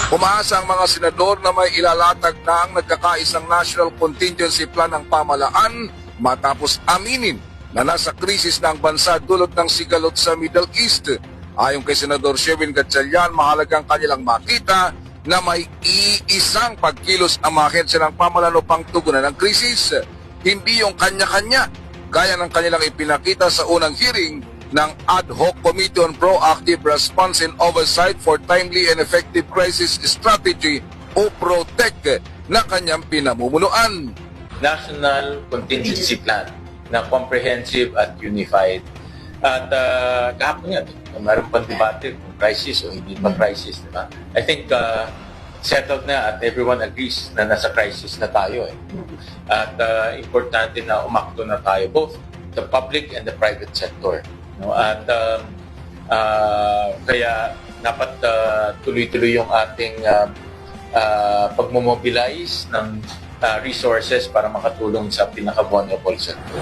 Umaasa ang mga senador na may ilalatag na ang nagkakaisang National Contingency Plan ng pamahalaan matapos aminin na nasa krisis na ang bansa dulot ng sigalot sa Middle East. Ayon kay Senador Sherwin Gatchalian, mahalagang kanilang makita na may iisang pagkilos ang mga ahensya ng pamahalaan upang tugunan ng krisis. Hindi yung kanya-kanya, gaya ng kanilang ipinakita sa unang hearing ng Ad Hoc Committee on Proactive Response and Oversight for Timely and Effective Crisis Strategy o PROTEC na kanyang pinamumunuan. National Contingency Plan na comprehensive at unified. At kahapon nga, mayroon pang debate kung crisis o hindi pa crisis, di ba? I think settled na at everyone agrees na nasa crisis na tayo. At importante na umakto na tayo, both the public and the private sector. No? At kaya dapat tuloy-tuloy yung ating pagmomobilize ng resources para makatulong sa pinaka-vulnerable sector.